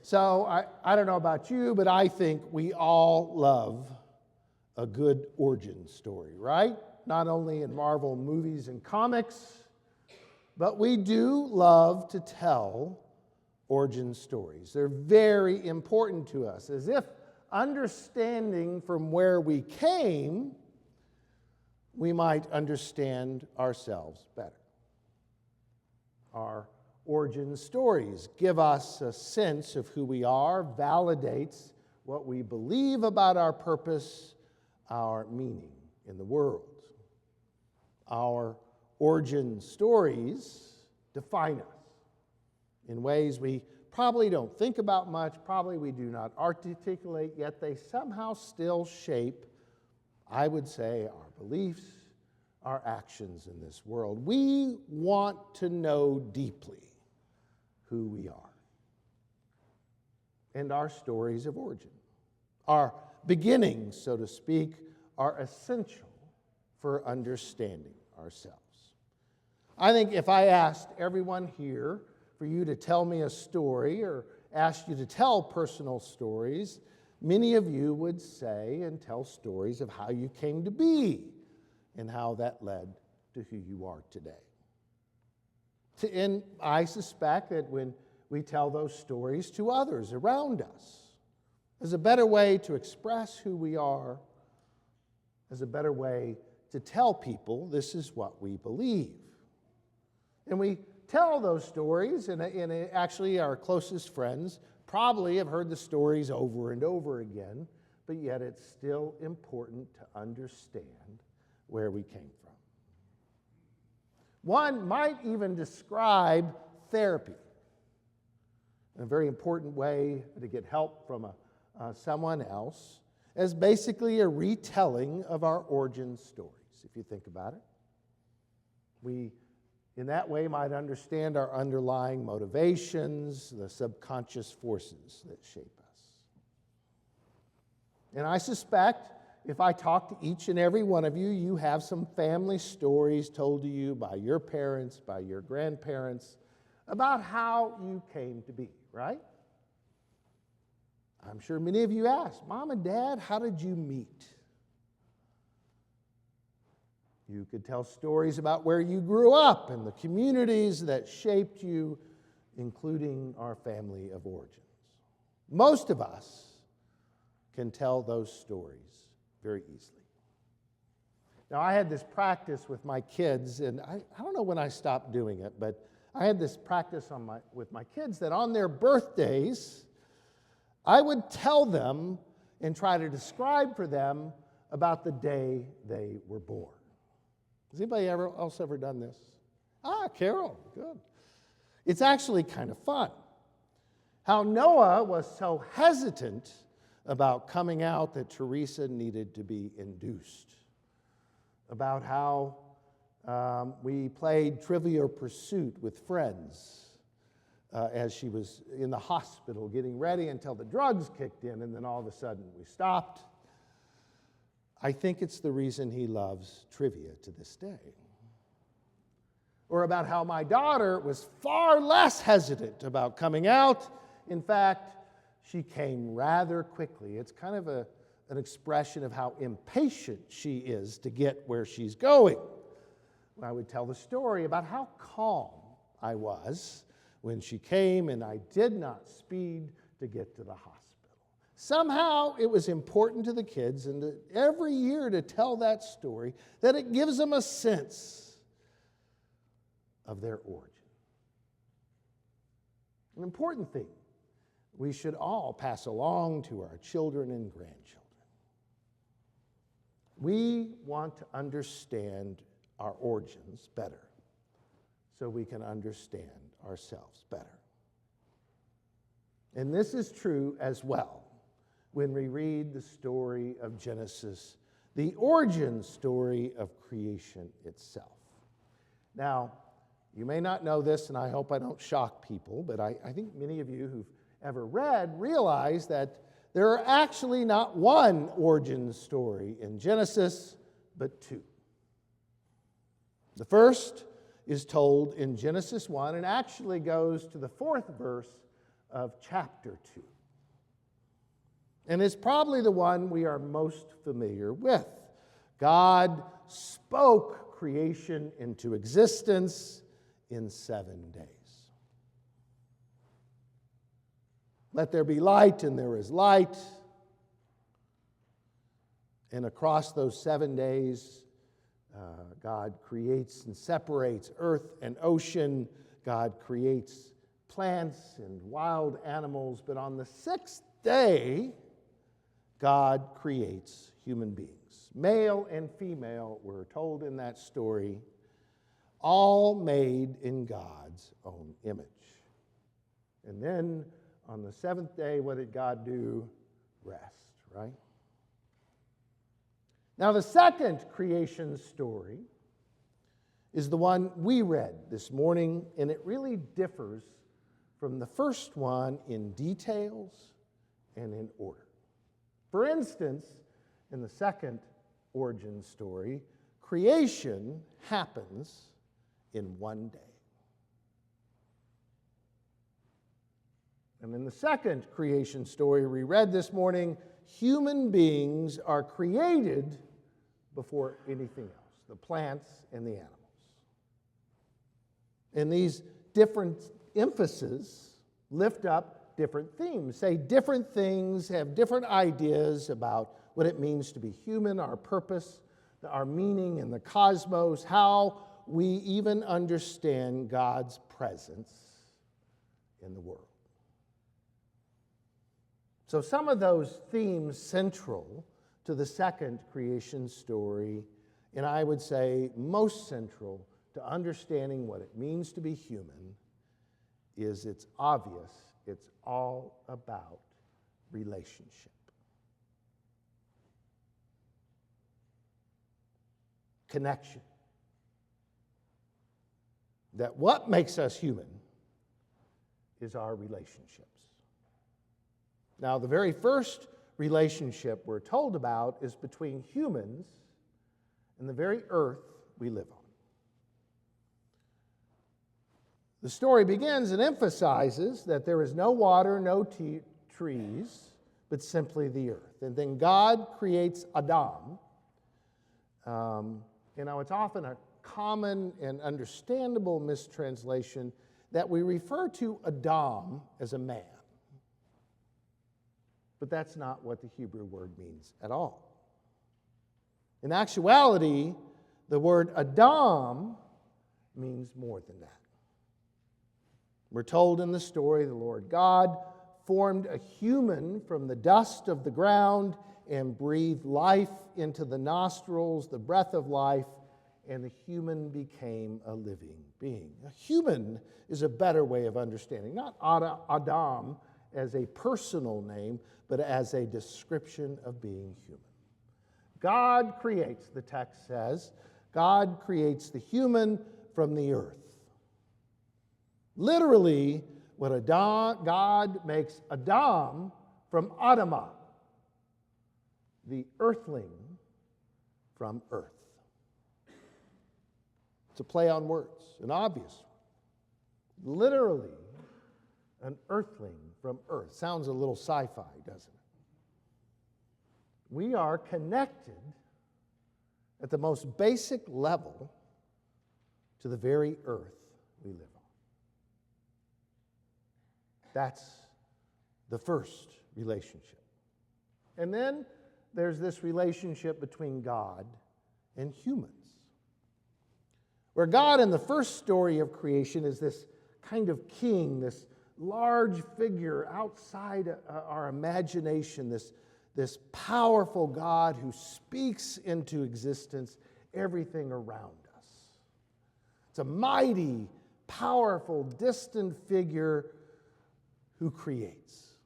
So I don't know about you, but I think we all love a good origin story, right? Not only in Marvel movies and comics, but we do love to tell origin stories. They're very important to us, as if understanding from where we came, we might understand ourselves better. Our origin stories give us a sense of who we are, validates what we believe about our purpose, our meaning in the world. Our origin stories define us in ways we probably don't think about much, probably we do not articulate, yet they somehow still shape, I would say, our beliefs, our actions in this world. We want to know deeply who we are and our stories of origin. Our beginnings, so to speak, are essential for understanding ourselves. I think if I asked everyone here for you to tell me a story or asked you to tell personal stories, many of you would say and tell stories of how you came to be and how that led to who you are today. And I suspect that when we tell those stories to others around us, as a better way to express who we are, as a better way to tell people this is what we believe. And we tell those stories, and actually our closest friends probably have heard the stories over and over again, but yet it's still important to understand where we came from. One might even describe therapy, a very important way to get help from someone else, as basically a retelling of our origin stories, if you think about it. We, in that way, might understand our underlying motivations, the subconscious forces that shape us. And I suspect if I talk to each and every one of you, you have some family stories told to you by your parents, by your grandparents, about how you came to be, right? I'm sure many of you asked, Mom and Dad, how did you meet? You could tell stories about where you grew up and the communities that shaped you, including our family of origins. Most of us can tell those stories very easily. Now, I had this practice with my kids, and I don't know when I stopped doing it, but I had this practice with my kids that on their birthdays, I would tell them and try to describe for them about the day they were born. Has anybody else ever done this? Carol, good. It's actually kind of fun. How Noah was so hesitant about coming out that Teresa needed to be induced. About how we played Trivial Pursuit with friends as she was in the hospital getting ready until the drugs kicked in, and then all of a sudden we stopped. I think it's the reason he loves trivia to this day. Or about how my daughter was far less hesitant about coming out. In fact, she came rather quickly. It's kind of an expression of how impatient she is to get where she's going. I would tell the story about how calm I was when she came and I did not speed to get to the hospital. Somehow it was important to the kids, and every year to tell that story, that it gives them a sense of their origin. An important thing we should all pass along to our children and grandchildren. We want to understand our origins better so we can understand ourselves better. And this is true as well when we read the story of Genesis, the origin story of creation itself. Now, you may not know this, and I hope I don't shock people, but I think many of you who've ever read realize that there are actually not one origin story in Genesis, but two. The first is told in Genesis 1 and actually goes to the 4th verse of chapter 2. And it's probably the one we are most familiar with. God spoke creation into existence in 7 days. Let there be light, and there is light. And across those 7 days, God creates and separates earth and ocean. God creates plants and wild animals. But on the 6th day, God creates human beings. Male and female, we're told in that story, all made in God's own image. And then on the 7th day, what did God do? Rest, right? Now, the second creation story is the one we read this morning, and it really differs from the first one in details and in order. For instance, in the second origin story, creation happens in 1 day. And in the second creation story we read this morning, human beings are created before anything else, the plants and the animals. And these different emphases lift up different themes, say different things, have different ideas about what it means to be human, our purpose, our meaning in the cosmos, how we even understand God's presence in the world. So some of those themes central to the second creation story, and I would say most central to understanding what it means to be human, is it's obvious it's all about relationship. Connection. That what makes us human is our relationships. Now, the very first relationship we're told about is between humans and the very earth we live on. The story begins and emphasizes that there is no water, no trees, but simply the earth. And then God creates Adam. It's often a common and understandable mistranslation that we refer to Adam as a man. But that's not what the Hebrew word means at all. In actuality, the word Adam means more than that. We're told in the story the Lord God formed a human from the dust of the ground and breathed life into the nostrils, the breath of life, and the human became a living being. A human is a better way of understanding, not Adam as a personal name, but as a description of being human. God creates, the text says, God creates the human from the earth. Literally, God makes Adam from Adamah, the earthling from earth. It's a play on words, an obvious one. Literally, an earthling from earth. Sounds a little sci-fi, doesn't it? We are connected at the most basic level to the very earth we live on. That's the first relationship. And then there's this relationship between God and humans, where God in the first story of creation is this kind of king, this large figure outside our imagination, this powerful God who speaks into existence everything around us. It's a mighty, powerful, distant figure who creates.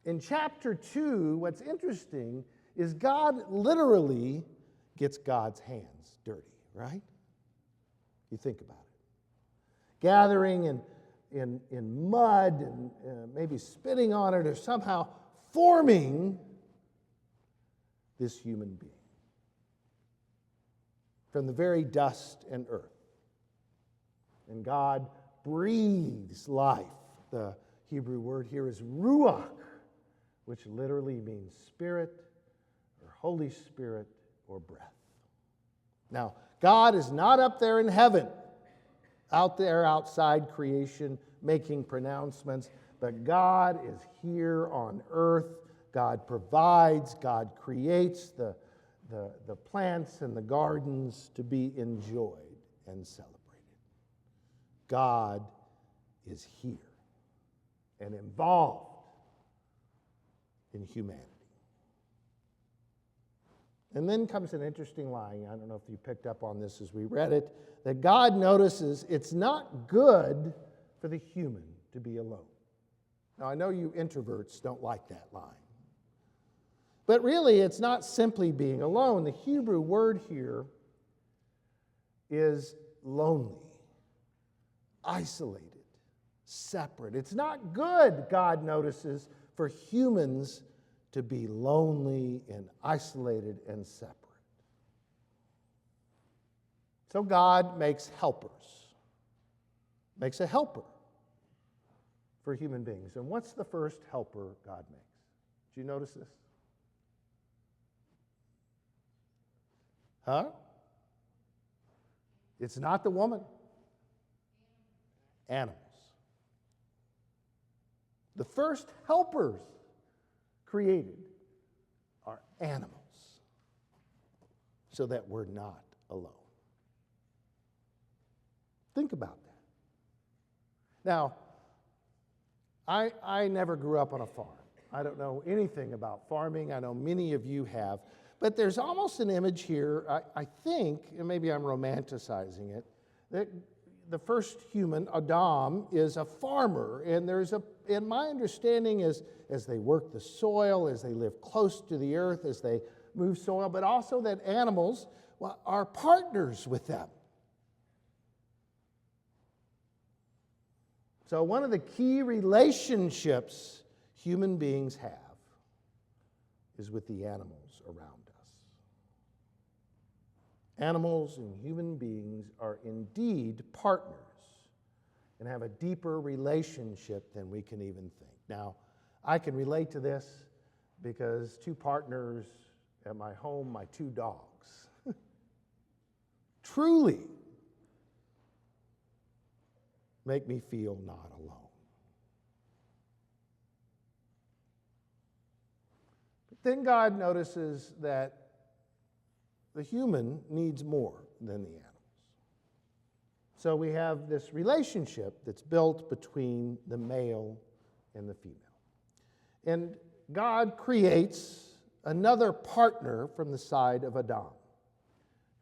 In chapter 2, what's interesting is God literally gets God's hands dirty, right? You think about it. Gathering in mud and maybe spitting on it or somehow forming this human being from the very dust and earth. And God breathes life. The Hebrew word here is ruach, which literally means spirit or Holy Spirit or breath. Now, God is not up there in heaven, out there outside creation, making pronouncements, but God is here on earth. God provides, God creates the plants and the gardens to be enjoyed and celebrated. God is here and involved in humanity. And then comes an interesting line. I don't know if you picked up on this as we read it, that God notices it's not good for the human to be alone. Now, I know you introverts don't like that line. But really, it's not simply being alone. The Hebrew word here is lonely, isolated, separate. It's not good, God notices, for humans to be lonely and isolated and separate. So God makes helpers, makes a helper for human beings. And what's the first helper God makes? Did you notice this? Huh? It's not the woman. Animals. The first helpers created are animals so that we're not alone. Think about that. Now, I never grew up on a farm. I don't know anything about farming. I know many of you have. But there's almost an image here, I think, and maybe I'm romanticizing it, that the first human, Adam, is a farmer. And my understanding is as they work the soil, as they live close to the earth, as they move soil, but also that animals are partners with them. So one of the key relationships human beings have is with the animals around us. Animals and human beings are indeed partners and have a deeper relationship than we can even think. Now, I can relate to this because two partners at my home, my two dogs, truly make me feel not alone. But then God notices that the human needs more than the animals. So we have this relationship that's built between the male and the female. And God creates another partner from the side of Adam,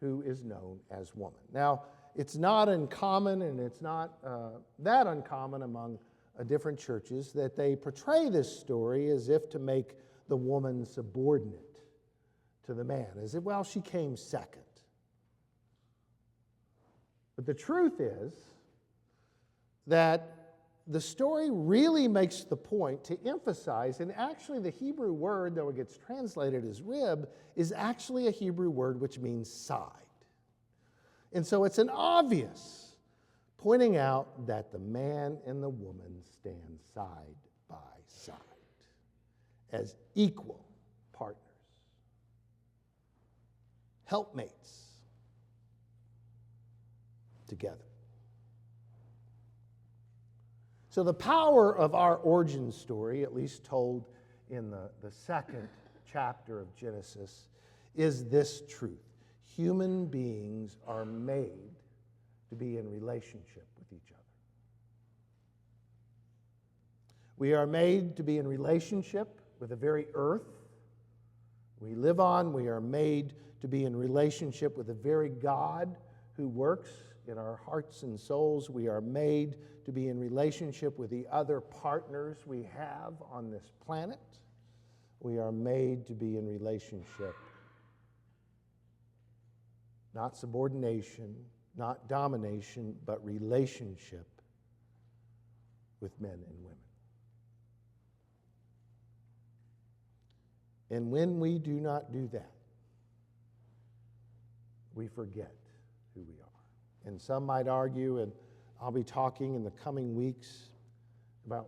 who is known as woman. Now, it's not uncommon, and it's not that uncommon among different churches, that they portray this story as if to make the woman subordinate to the man, as if, well, she came second. But the truth is that the story really makes the point to emphasize, and actually the Hebrew word, though it gets translated as rib, is actually a Hebrew word which means side. And so it's an obvious pointing out that the man and the woman stand side by side as equal partners, helpmates together. So the power of our origin story, at least told in the second chapter of Genesis, is this truth. Human beings are made to be in relationship with each other. We are made to be in relationship with the very earth we live on. We are made to be in relationship with the very God who works in our hearts and souls. We are made to be in relationship with the other partners we have on this planet. We are made to be in relationship, not subordination, not domination, but relationship with men and women. And when we do not do that, we forget who we are. And some might argue, and I'll be talking in the coming weeks about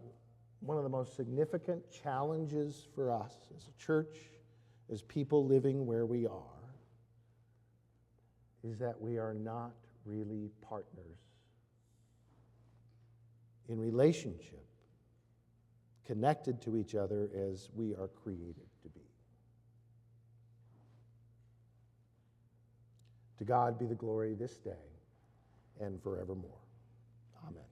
one of the most significant challenges for us as a church, as people living where we are, is that we are not really partners in relationship, connected to each other as we are created to be. To God be the glory this day and forevermore. Amen.